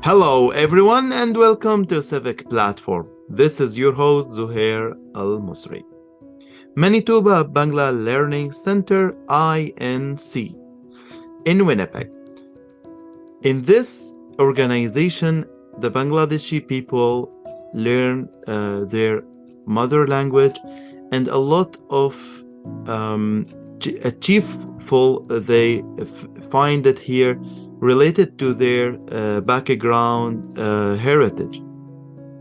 Hello, everyone, and welcome to Civic Platform. This is your host, Zuher Almusre. Manitoba Bangla Learning Centre, INC, in Winnipeg. In this organization, the Bangladeshi people learn their mother language and a lot of achievable they find it here related to their background heritage.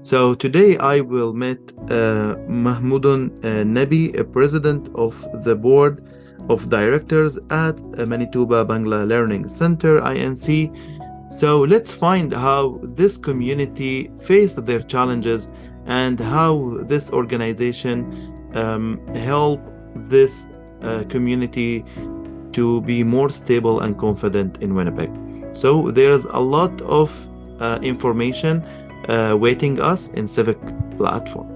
So today I will meet Mahmudun Nabi, a president of the board of directors at Manitoba Bangla Learning Centre, INC. So let's find how this community faced their challenges and how this organization help this community to be more stable and confident in Winnipeg. So there's a lot of information waiting us in Civic Platform.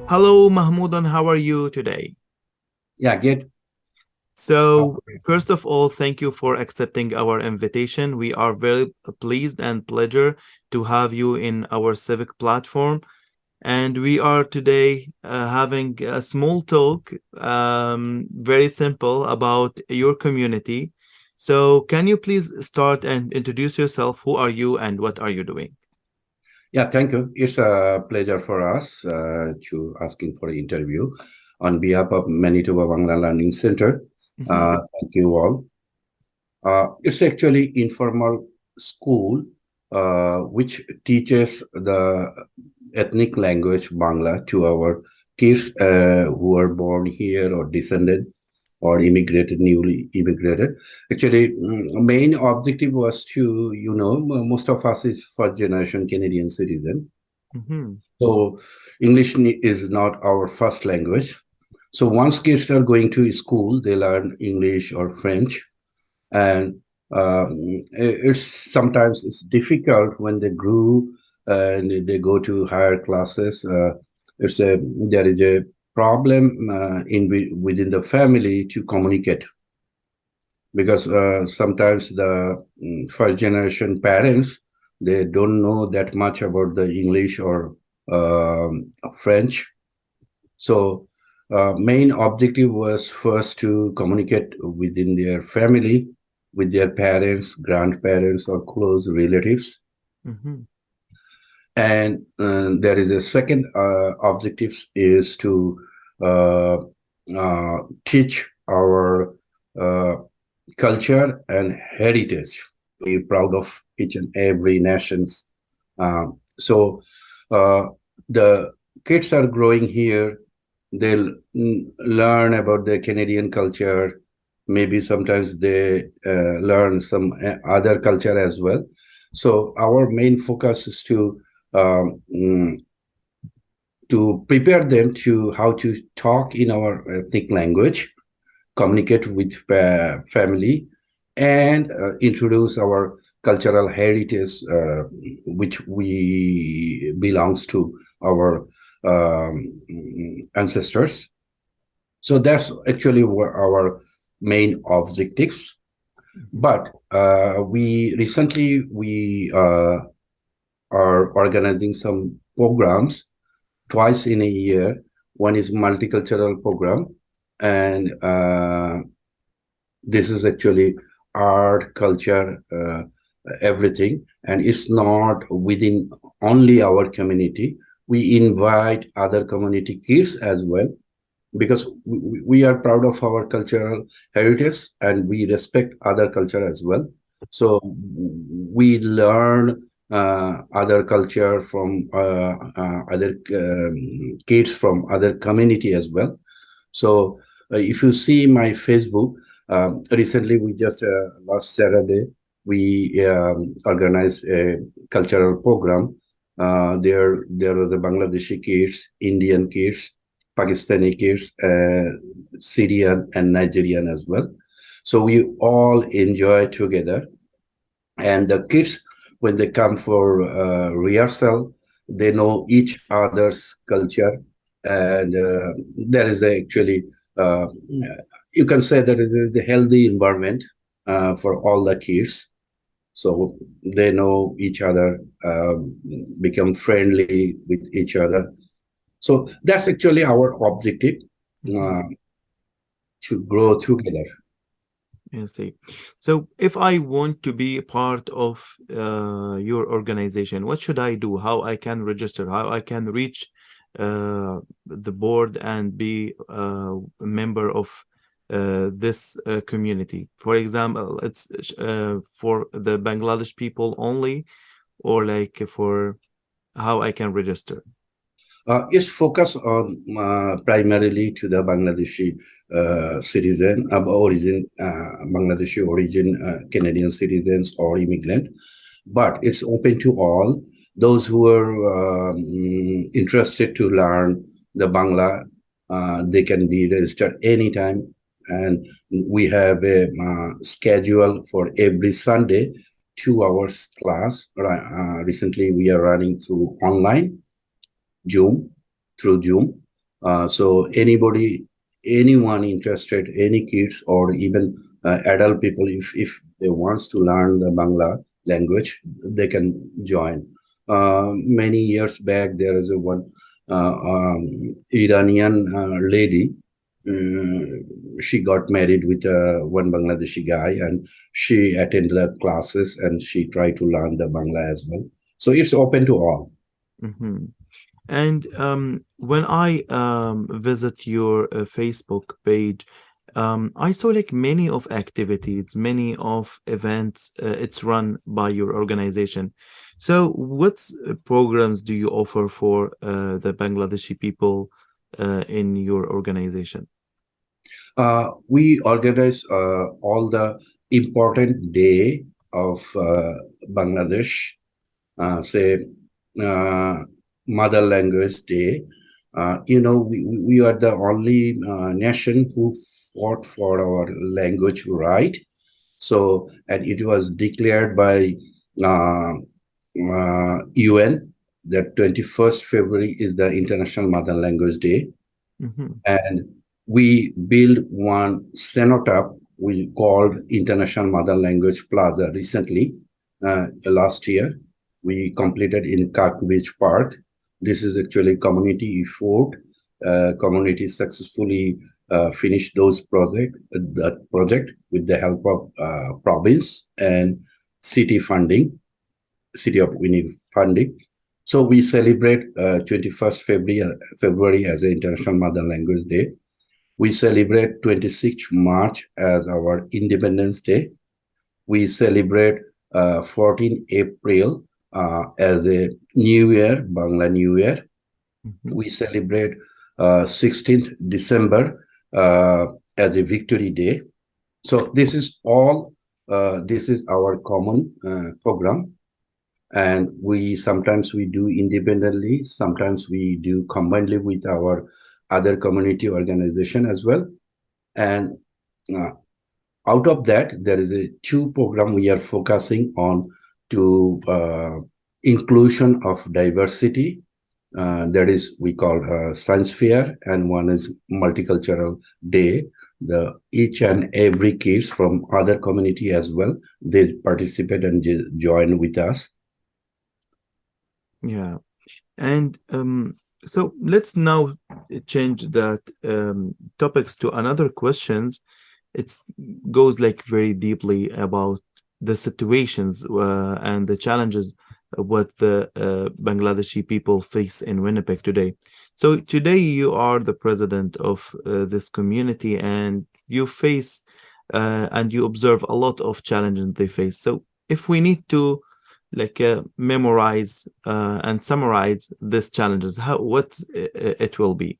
Hello, Mahmoudan. How are you today? Yeah, good. So, first of all, thank you for accepting our invitation. We are very pleased and pleasure to have you in our Civic Platform. And we are today having a small talk, very simple, about your community. So, can you please start and introduce yourself? Who are you and what are you doing? Yeah, thank you. It's a pleasure for us to asking for an interview on behalf of Manitoba Bangla Learning Centre. Thank you all. It's actually informal school which teaches the ethnic language Bangla to our kids who are born here or descended or newly immigrated. Actually, main objective was to, most of us is first generation Canadian citizen. So English is not our first language. So once kids are going to school, they learn English or French. And it's difficult when they grew and they go to higher classes. There is a problem within the family to communicate, because sometimes the first generation parents, they don't know that much about the English or French. So main objective was first to communicate within their family, with their parents, grandparents, or close relatives. And there is a second objective is to teach our culture and heritage. We're proud of each and every nations. So the kids are growing here. They'll learn about the Canadian culture. Maybe sometimes they learn some other culture as well. So our main focus is to prepare them to how to talk in our ethnic language, communicate with family, and introduce our cultural heritage, which we belongs to our ancestors. So that's actually our main objectives. But we are organizing some programs twice in a year. One is multicultural program, and this is actually art, culture, everything, and it's not within only our community. We invite other community kids as well, because we are proud of our cultural heritage and we respect other culture as well. So we learn other culture from other kids from other community as well. So if you see my Facebook, recently we just last Saturday we organized a cultural program. There was the Bangladeshi kids, Indian kids, Pakistani kids, Syrian and Nigerian as well. So we all enjoy together, and the kids when they come for rehearsal, they know each other's culture, and there is actually uh, you can say that it is a healthy environment for all the kids. So they know each other, become friendly with each other. So that's actually our objective, Mhm. uh, to grow together. I see. So if I want to be a part of your organization, what should I do? How I can register? How I can reach the board and be a member of this community? For example, it's for the Bangladesh people only, or like for how I can register? It's focused on primarily to the Bangladeshi citizen, origin, Bangladeshi origin, Canadian citizens or immigrant, but it's open to all those who are interested to learn the Bangla. They can be registered anytime, and we have a schedule for every Sunday, 2 hours class. Recently, we are running through online Zoom, through Zoom. So anyone interested, any kids or even adult people, if they wants to learn the Bangla language, they can join. Many years back, there is a one Iranian lady. She got married with one Bangladeshi guy, and she attended the classes and she tried to learn the Bangla as well. So it's open to all. Mhm. And when I visit your Facebook page, I saw like many of activities, many of events. It's run by your organization. So, what programs do you offer for the Bangladeshi people in your organization? We organize all the important day of Bangladesh, say uh, Mother Language Day. We are the only nation who fought for our language right. So, and it was declared by uh, UN that 21st February is the International Mother Language Day, Hmm. and we built one cenotaph we called International Mother Language Plaza recently. Last year we completed in Beach Park. This is actually community effort. Community successfully finished that project with the help of province and city funding, city of Winnipeg funding. So we celebrate 21st February as the International Mother Language Day. We celebrate 26th March as our Independence Day. We celebrate 14 April as a New Year, Bangla New Year. Hmm. We celebrate 16th December as a Victory Day. So this is our common program, and we sometimes we do independently, sometimes we do combinedly with our other community organization as well. And uh, out of that, there is a two program we are focusing on to inclusion of diversity. That is we call science fair, and one is multicultural day. The each and every kids from other community as well, they participate and join with us. Yeah. And so let's now change that topics to another questions. It's goes like very deeply about the situations and the challenges what the Bangladeshi people face in Winnipeg today. So today you are the president of this community and you face and you observe a lot of challenges they face. So if we need to like memorize and summarize these challenges, how what it will be?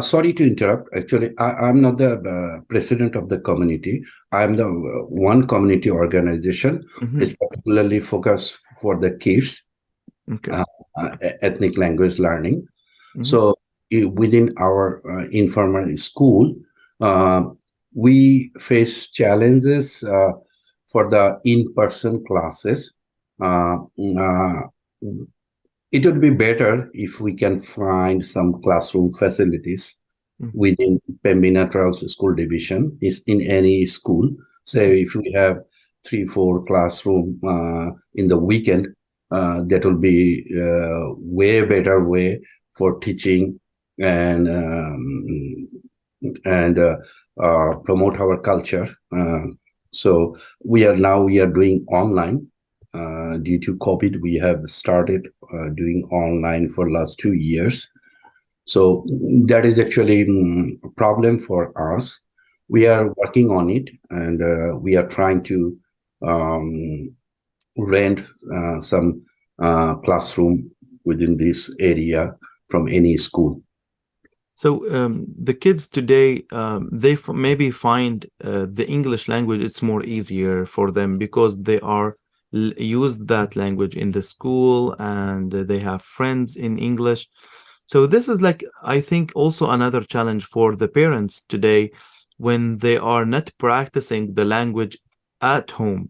Sorry to interrupt. Actually, I'm not the president of the community. I'm the one community organization. Hmm. It's particularly focused for the kids, Okay. uh, ethnic language learning. Hmm. So within our informal school, uh, we face challenges for the in-person classes. Uh, uh, it would be better if we can find some classroom facilities Mhm. within Pembina Trails School Division is in any school. Say if we have 3, 4 classroom in the weekend, that will be way better way for teaching and promote our culture. So we are doing online. Due to COVID, we have started doing online for last 2 years. So that is actually a problem for us. We are working on it, and we are trying to um, rent some classroom within this area from any school. So the kids today, they maybe find the English language it's more easier for them because they are use that language in the school and they have friends in English. So this is like I think also another challenge for the parents today when they are not practicing the language at home.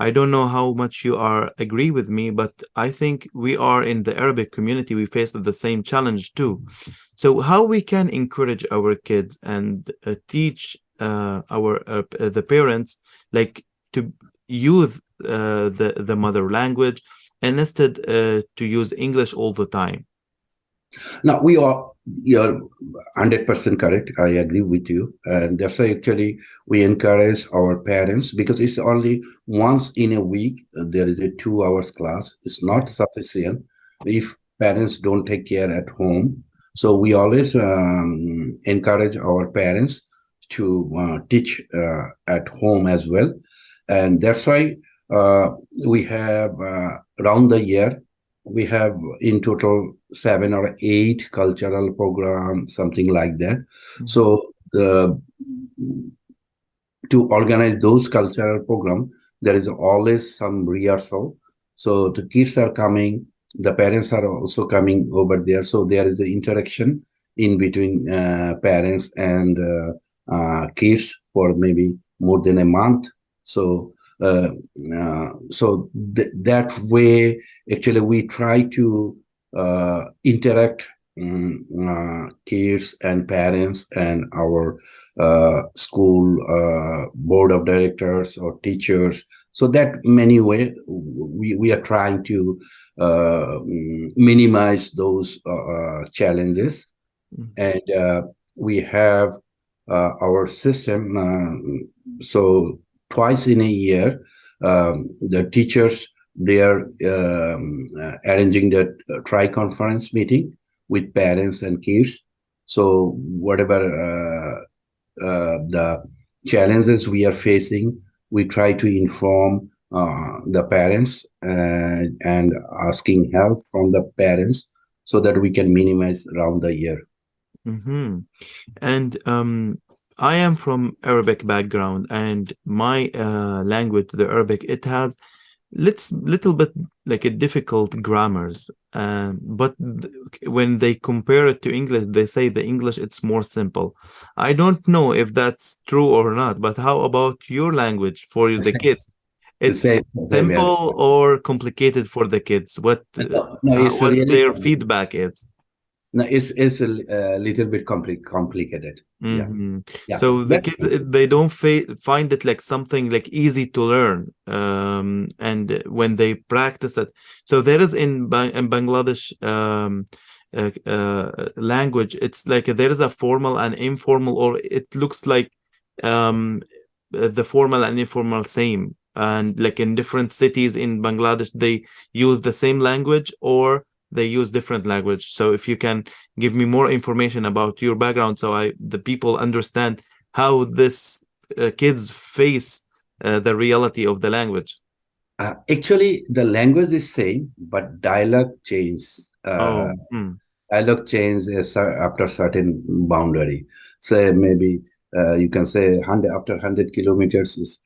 I don't know how much you are agree with me, but I think we are in the Arabic community, we face the same challenge too. So how we can encourage our kids and teach our the parents like to use the mother language and instead to use English all the time. Now you're 100% correct. I agree with you, and that's why actually we encourage our parents because it's only once in a week there is a 2 hours class. It's not sufficient if parents don't take care at home. So we always encourage our parents to teach at home as well, and that's why uh, we have around the year we have in total 7 or 8 cultural programs, something like that. Mhm. So the to organize those cultural program, there is always some rehearsal. So the kids are coming, the parents are also coming over there. So there is the interaction in between parents and kids for maybe more than a month. So uh, that way, actually, we try to interact kids and parents and our school board of directors or teachers. So that many way we are trying to minimize those challenges, Mhm. and we have our system. So twice in a year, the teachers they are arranging that tri-conference meeting with parents and kids. So whatever the challenges we are facing, we try to inform the parents and asking help from the parents so that we can minimize around the year. Mhm. And I am from Arabic background, and my language, the Arabic, it has let's little bit like a difficult grammars. But when they compare it to English, they say the English it's more simple. I don't know if that's true or not, but how about your language for The the same, kids? It's same here. simple or complicated for the kids? No, no, it's What really their feedback is? no, it's a little bit complicated. Yeah, Hmm. yeah. So the That's kids they don't find it like something like easy to learn, and when they practice it, so there is in Bangladesh language, it's like there is a formal and informal, or it looks like um, the formal and informal same, and like in different cities in Bangladesh they use the same language or they use different language. So if you can give me more information about your background so the people understand how this kids face the reality of the language. actually the language is same, but dialogue change. Uh, Oh, hmm. Dialogue change is after certain boundary. Say maybe you can say 100 after 100 kilometers is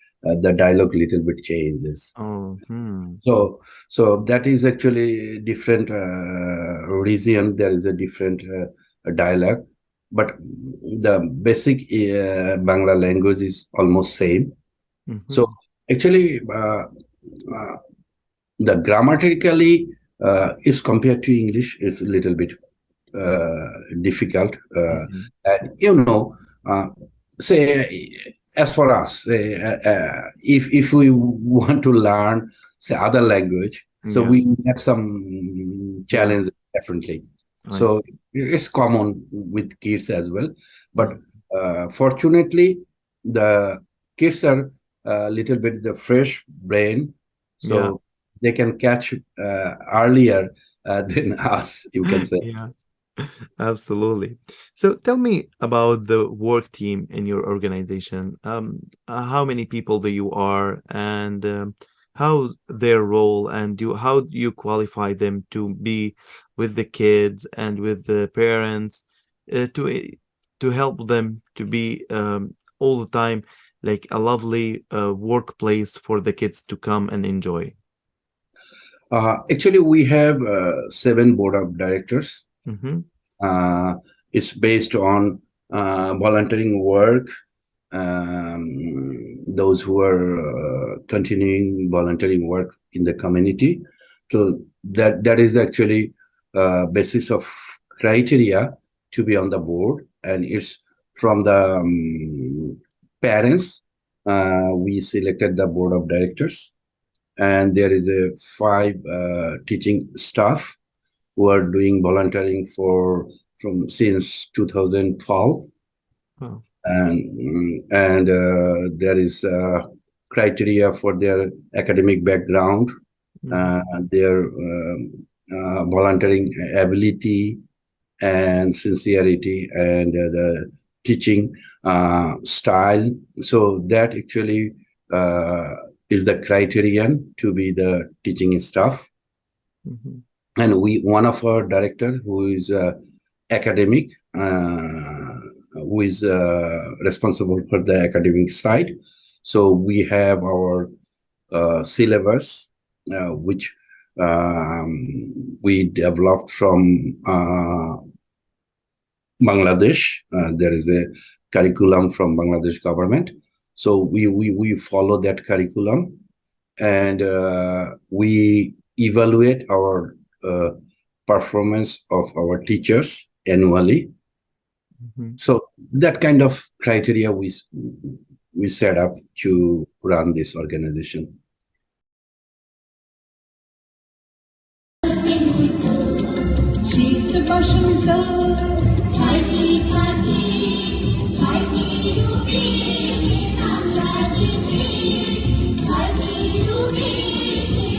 the dialogue little bit changes. Oh, hmm. So that is actually different region. There is a different dialect, but the basic Bangla language is almost same. So Hmm. actually, the grammatically is compared to English is a little bit difficult. Hmm. And uh, say as for us, if we want to learn say other language, so Yeah, we have some yeah, challenge definitely. I So see. it's common with kids as well, but Mhm. fortunately the kids are a little bit the fresh brain, Yeah, so they can catch earlier than us, you can say. yeah. Absolutely. So tell me about the work team in your organization. How many people do you are, and how's their role, and how do you qualify them to be with the kids and with the parents, to help them to be all the time like a lovely workplace for the kids to come and enjoy. Actually, we have seven board of directors. Mm-hmm. Uh, it's based on volunteering work, those who are continuing volunteering work in the community. So that is actually basis of criteria to be on the board, and it's from the parents. We selected the board of directors, and there is a five teaching staff who are doing volunteering for from since 2012, Oh. and there is criteria for their academic background, Mm-hmm. their volunteering ability and sincerity, and the teaching style. So that actually uh, is the criterion to be the teaching staff. Mm-hmm. And we one of our director who is academic, who is responsible for the academic side. So we have our syllabus, which we developed from Bangladesh. There is a curriculum from Bangladesh government. So we follow that curriculum, and we evaluate our performance of our teachers annually. Mm-hmm. So that kind of criteria we set up to run this organization. শীত বসন্ত ছয়টি পাখি ছয়টি রূপে বাংলাদেশে ছয়টি রূপে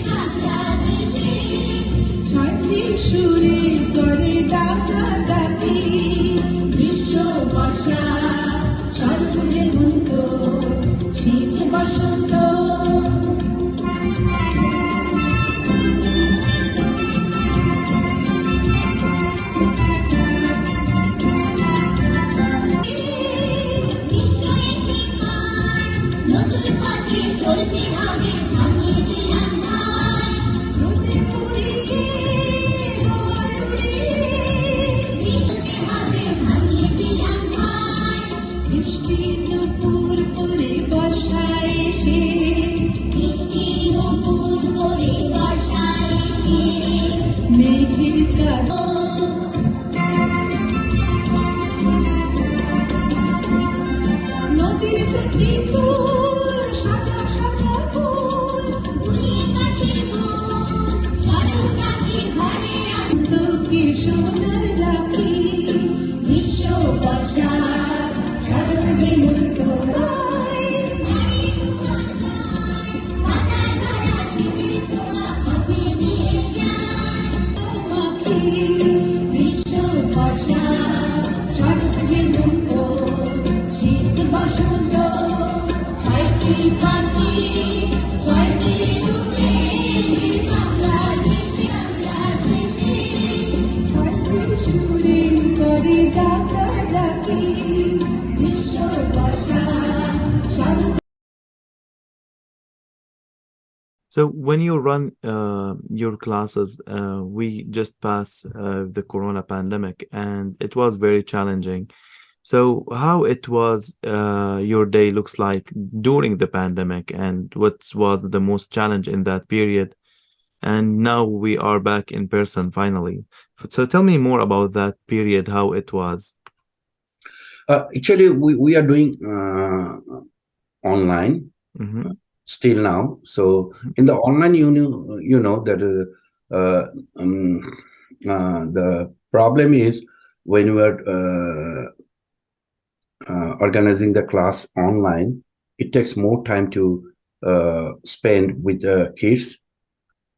বাংলাদেশে ছয়টি সুরে করে ডাকা ডাকি বিশ্ব বর্ষা শরৎ হেমন্ত শীত বসন্ত নতুন পাখি চলতে হবে ভাঙিয়ে দিলাম ভাই রোদে পুড়িয়ে হওয়ায় উড়িয়ে মিশতে হবে ভাঙিয়ে দিলাম ভাই বৃষ্টি দুপুর করে বর্ষায় এসে বৃষ্টি দুপুর করে বর্ষায় এসে মেঘের কালো নদীর দুটি ফুল সাদা সাদা ফুল ফুলের পাশে ফুল সরল কাছে ঘরে তোকে সোনার রাখি বিশ্ব বর্ষা শরৎ হেমন্ত রায় নারী কুয়াশায় পাতা ঝরা শীতের ছোঁয়া পথে দিয়ে যায় পাখি বিশ্ব বর্ষা শরৎ হেমন্ত শীত বসন্ত ছয়টি পাখি ছয়টি রূপে বাংলাদেশে বাংলাদেশে ছয়টি সুরে করে ডাকা ডাকি বিশ্ব বর্ষা শরৎ So when you run your classes, we just passed the corona pandemic, and it was very challenging. So how it was your day looks like during the pandemic, and what was the most challenge in that period? and now we are back in person finally. So tell me more about that period, how it was. Actually, we are doing online Mm-hmm. still now. So in the online, you know that uh, um, the problem is when we are organizing the class online, it takes more time to spend with the kids,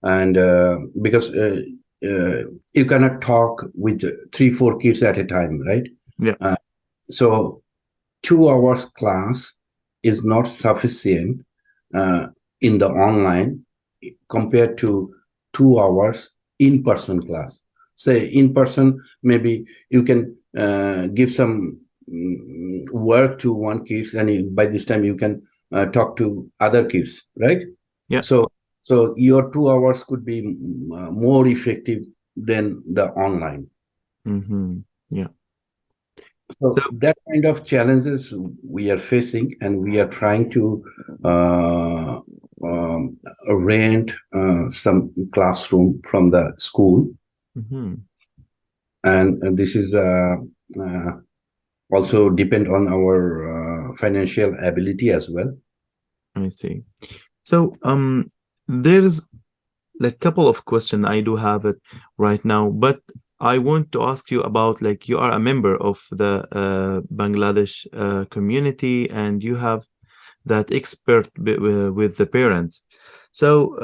and because you cannot talk with 3 4 kids at a time, right? Yeah. uh, so 2 hours class is not sufficient uh, in the online compared to 2 hours in-person class. Say in person, maybe you can give some work to one kids, and by this time you can talk to other kids, right? Yeah. So so your 2 hours could be more effective than the online. Mm-hmm. Yeah. So, So that kind of challenges we are facing, and we are trying to uh, um, rent some classroom from the school, mm-hmm. and this is uh, also depend on our financial ability as well. I see. So, there's like couple of questions. I do have it right now, but I want to ask you about like you are a member of the Bangladesh community, and you have that expert with the parents. So,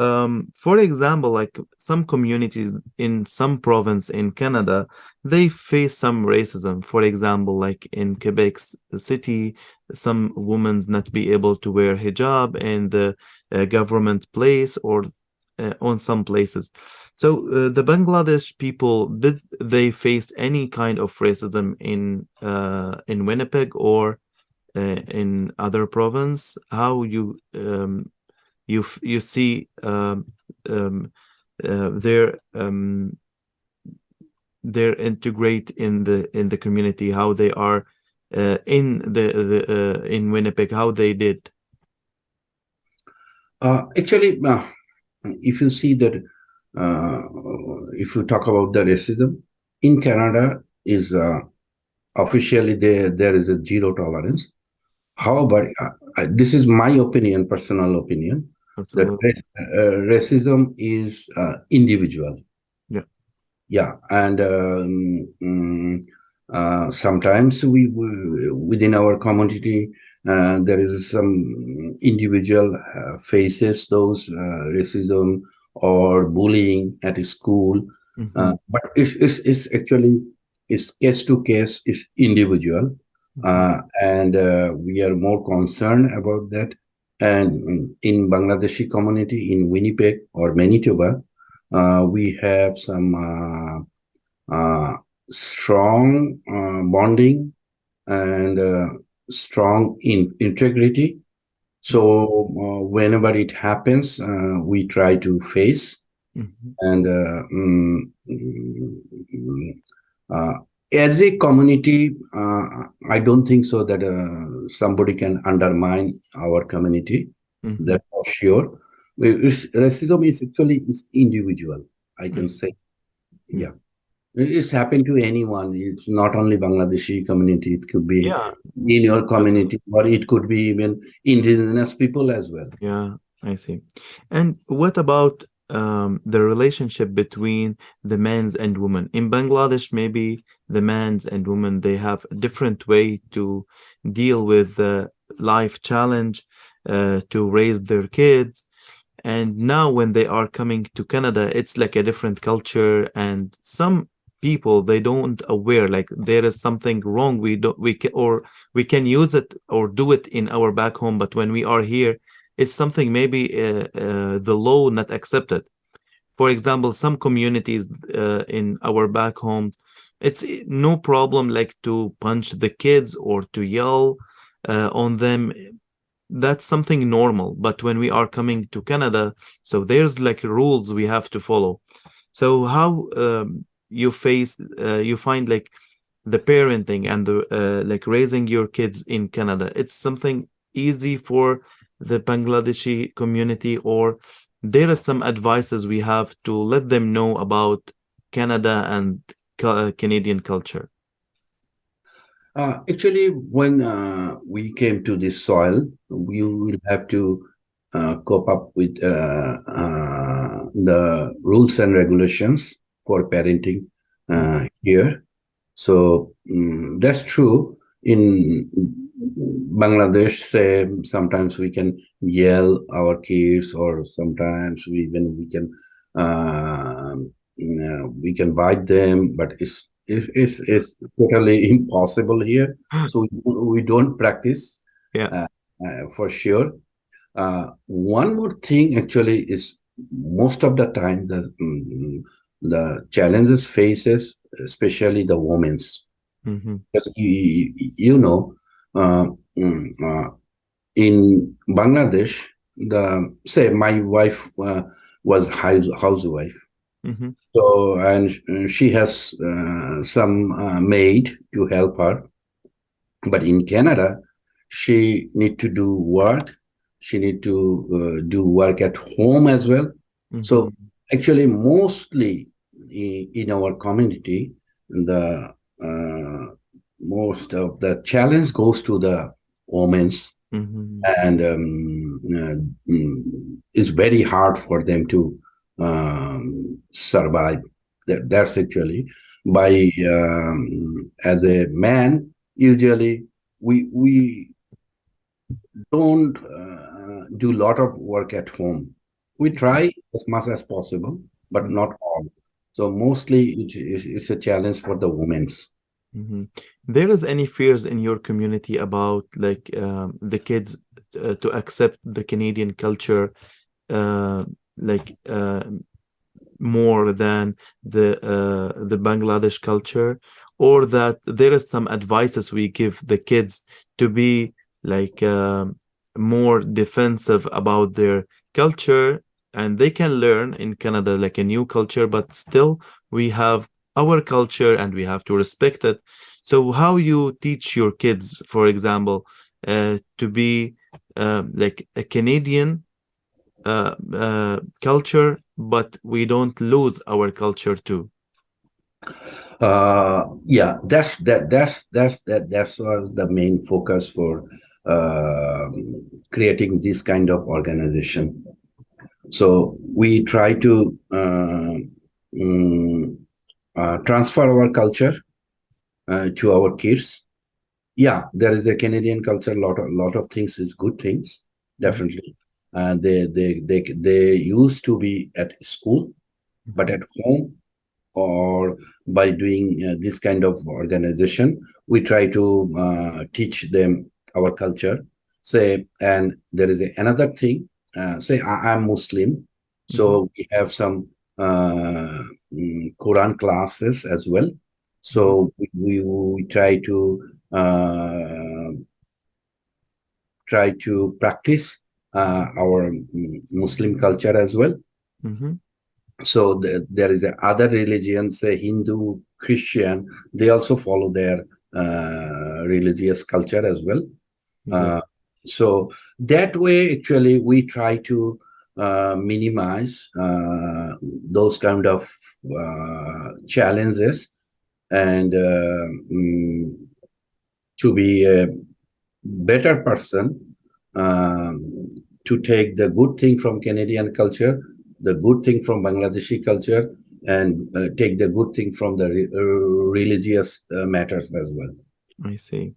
for example, like some communities in some province in Canada, they face some racism. For example, like in Quebec City, some women's not be able to wear hijab in the government place or on some places. So, the Bangladesh people, did they face any kind of racism in Winnipeg or in other province? How you see um, their integrate in the community, how they are in the in Winnipeg, how they did. Actually, if you see that, uh, if you talk about the racism in Canada, is officially there is a zero tolerance. However, this is my opinion, personal opinion, that Absolutely. racism is individual. Yeah. Yeah, and sometimes we within our community there is some individual faces those racism or bullying at school, Mm-hmm. but it's actually it's case to case, it's individual, Mm-hmm. and we are more concerned about that. And in Bangladeshi community in Winnipeg or Manitoba, we have some strong bonding and strong integrity. So whenever it happens, we try to face, Mm-hmm. and mm, uh, as a community, I don't think so that somebody can undermine our community. Mm-hmm. That's for sure. Racism is actually is individual, I I can see. say. Yeah. Yeah. It's happened to anyone. It's not only Bangladeshi community. It could be Yeah. in your community, or it could be even indigenous people as well. Yeah, I see. And what about the relationship between the men's and women? In Bangladesh, maybe the men's and women, they have a different way to deal with the life challenge, to raise their kids. And now when they are coming to Canada, it's like a different culture, and some people they don't aware like there is something wrong. We can or we can use it or do it in our back home, but when we are here, it's something maybe the law not accepted. For example, some communities in our back homes, it's no problem like to punch the kids or to yell on them. That's something normal. But when we are coming to Canada, so there's like rules we have to follow. So how you find like the parenting and the like raising your kids in Canada? It's something easy for the Bangladeshi community, or there is some advices we have to let them know about Canada and Canadian culture? Actually, when we came to this soil, we will have to cope up with the rules and regulations for parenting here. So that's true. In Bangladesh, say sometimes we can yell our kids, or sometimes we can we can bite them, but it's totally impossible here. So we don't practice Yeah. for sure. One more thing actually is most of the time the challenges faces, especially the women's. Mm-hmm. Because you know, uh, mm, uh, in Bangladesh, the say my wife was housewife, Mm-hmm. so and she has some maid to help her. But in Canada, she need to do work. She need to do work at home as well. So Mm-hmm. actually, mostly in our community, the most of the challenge goes to the women's, Mm-hmm. and it's very hard for them to survive. That's actually by as a man, usually we don't do a lot of work at home. We try as much as possible, but not all. So mostly it's a challenge for the women's. Mm-hmm. There is any fears in your community about like the kids to accept the Canadian culture, uh, like more than the Bangladesh culture, or that there is some advices we give the kids to be like more defensive about their culture, and they can learn in Canada like a new culture, but still we have our culture and we have to respect it. So how you teach your kids, for example, to be like a Canadian culture, but we don't lose our culture too. Yeah, that's the main focus for uh, creating this kind of organization. So we try to mm, transfer our culture to our kids. Yeah, there is a Canadian culture. Lot of things is good things, Mhm, definitely. They used to be at school, but mhm, at home, or by doing this kind of organization, we try to teach them our culture. Say, and there is another thing. Say, I'm Muslim, mhm, so we have some Quran classes as well. mhm, So we try to practice our Muslim culture as well. mhm. So there is a other religions, say Hindu, Christian, they also follow their religious culture as well. Yeah. uh, so that way actually we try to minimize those kind of challenges, and to be a better person, to take the good thing from Canadian culture, the good thing from Bangladeshi culture, and take the good thing from the religious matters as well. I see.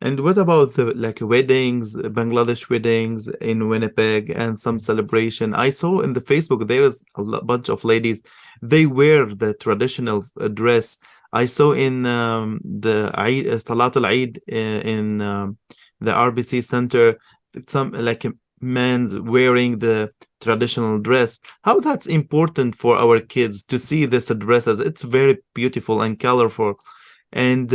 And what about the like weddings, Bangladesh weddings in Winnipeg and some celebration? I saw in the Facebook there is a bunch of ladies. They wear the traditional dress. I saw in the Eid, Salat al-Eid in the RBC Center, some like a man's wearing the traditional dress. How that's important for our kids to see this dresses. It's very beautiful and colorful. And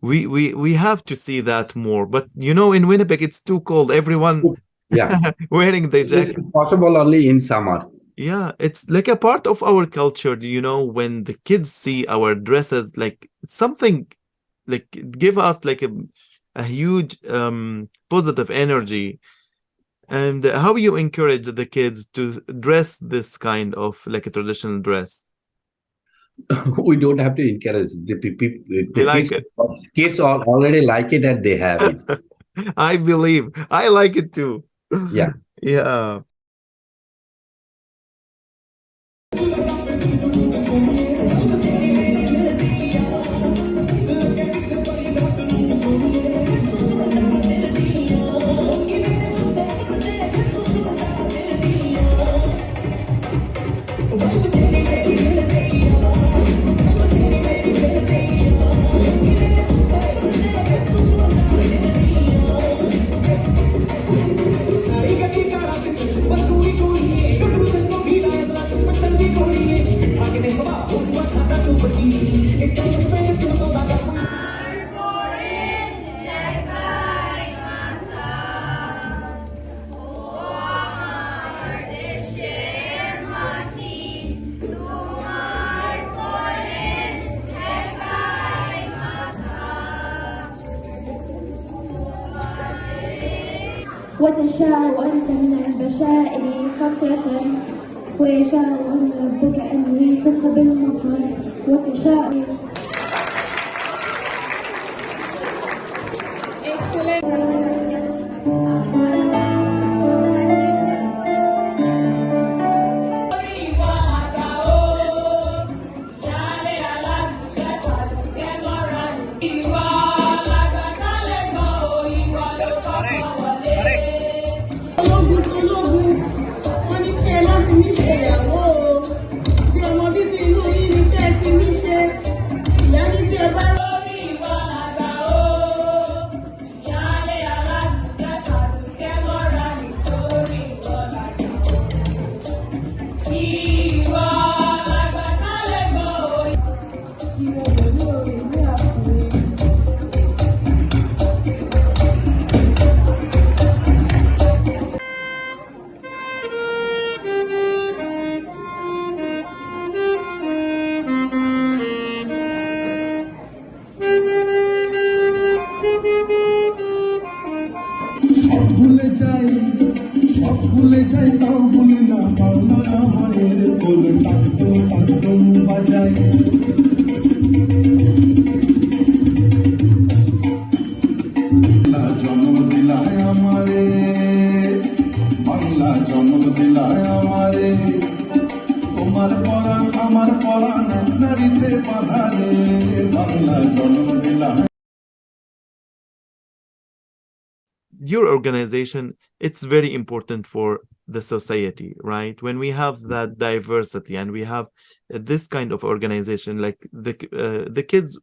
we have to see that more. But you know, in Winnipeg, it's too cold. Everyone Yeah, wearing the this jacket. is possible only in summer. Yeah, it's like a part of our culture, you know, when the kids see our dresses, like something like give us like a huge positive energy. And how you encourage the kids to dress this kind of like a traditional dress? We don't have to encourage They the like kids. it. Kids already like it and they have it. I believe. I like it too. Yeah. Yeah. وتشاء أنت من البشائر خطية ويشاء أن ربك أن يهيثك بالمطر وتشاء. Your organization, it's very important for the society, right? When we have that diversity and we have this kind of organization, like the kids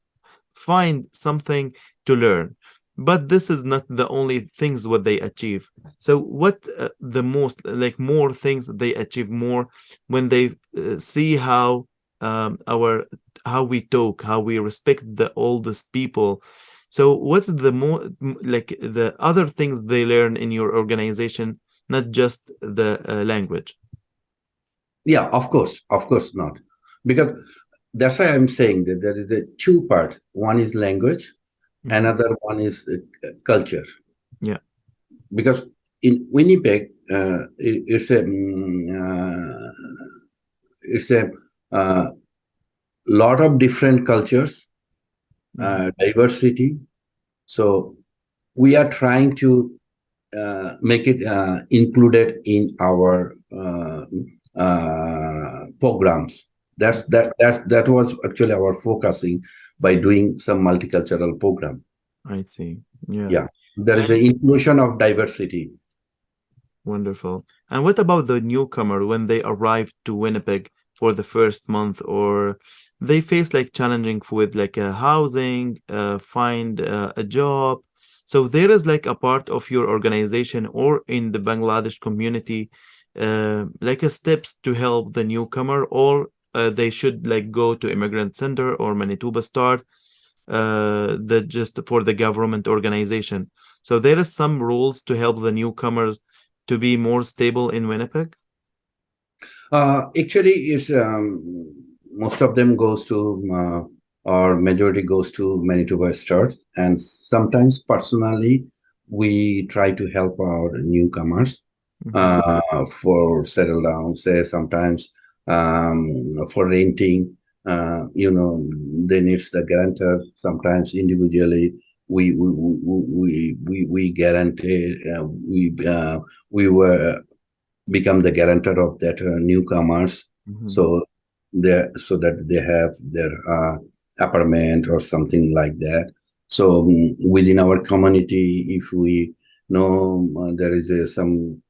find something to learn. But this is not the only things what they achieve. So what the most like more things they achieve more when they see how our how we talk, how we respect the oldest people. So what's the more like the other things they learn in your organization, not just the language? Yeah, of course not. Because that's why I'm saying that there is a two parts. One is language, Mhm. another one is culture. Yeah. Because in Winnipeg, it's a lot of different cultures, Mhm. diversity. So we are trying to make it included in our programs. That was actually our focusing by doing some multicultural program. I see. Yeah. Yeah, there is an And inclusion of diversity. wonderful. And what about the newcomer when they arrive to Winnipeg for the first month, or they face like challenging with like a housing, find a job? So there is like a part of your organization or in the Bangladesh community, like a steps to help the newcomer, or they should like go to Immigrant Center or Manitoba Start, the just for the government organization. So there is some rules to help the newcomers to be more stable in Winnipeg? Actually, is most of them goes to or majority goes to Manitoba Stars, and sometimes personally we try to help our newcomers. for settle down, say sometimes for renting, they need the guarantor. Sometimes individually, we guarantee, we were become the guarantor of that newcomers, so that they have their apartment or something like that. So within our community, if we know there is some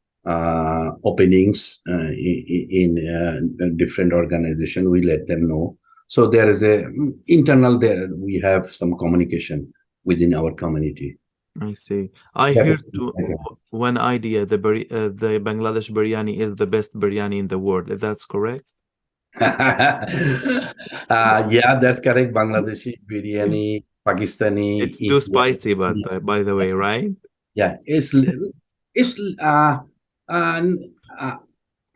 openings in different organization, we let them know. So there is a internal, there we have some communication within our community. I see. I heard one idea, the Bangladesh biryani is the best biryani in the world. If that's correct? Yeah, that's correct. Bangladeshi biryani, Pakistani, It's too spicy, but Indian. by the way, right? Yeah, it's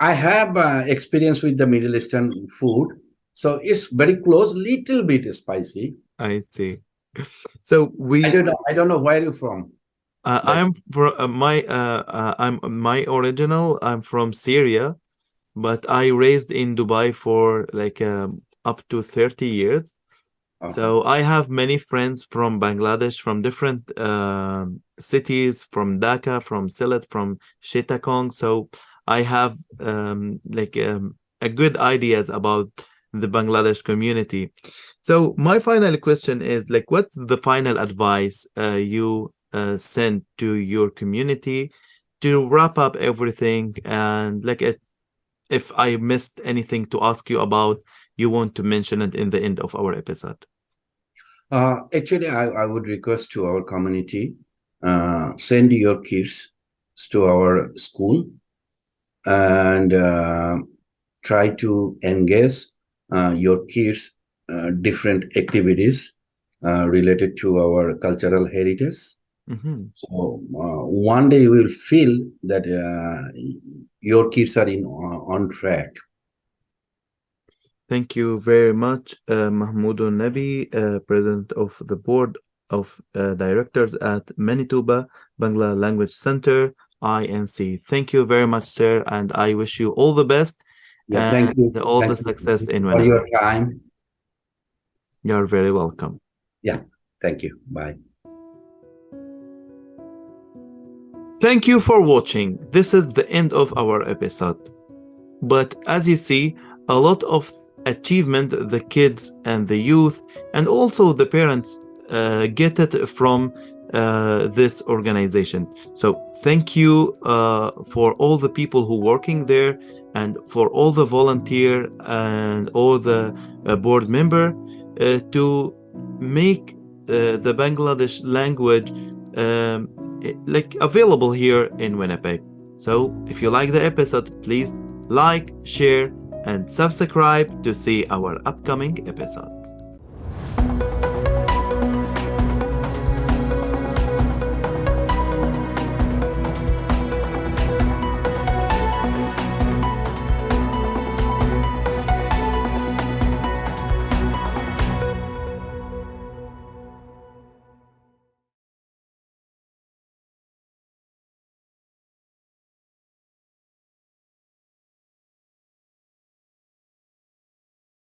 I have experience with the Middle Eastern food, so it's very close, little bit spicy. I see. So I don't know where you're from. I'm from I'm original. I'm from Syria, but I raised in Dubai for like up to 30 years. So I have many friends from Bangladesh, from different cities, from Dhaka, from Sylhet, from Chittagong. So I have a good ideas about the Bangladesh community. So my final question is like, what's the final advice you send to your community to wrap up everything? And like, if I missed anything to ask you about, you want to mention it in the end of our episode. Actually, I would request to our community, send your kids to our school and try to engage your kids different activities related to our cultural heritage. So one day you will feel that your kids are on track. Thank you very much, Mahmudun Nabi, President of the Board of Directors at Manitoba Bangla Language Centre, INC. Thank you very much, sir, and I wish you all the best. Yeah, thank you. All the success in for your time. You're very welcome. Yeah, thank you. Bye. Thank you for watching. This is the end of our episode. But as you see, a lot of achievement the kids and the youth and also the parents get it from this organization. So thank you for all the people who working there and for all the volunteer and all the board member to make the Bangladesh language like available here in Winnipeg. So if you like the episode, please like, share, and subscribe to see our upcoming episodes.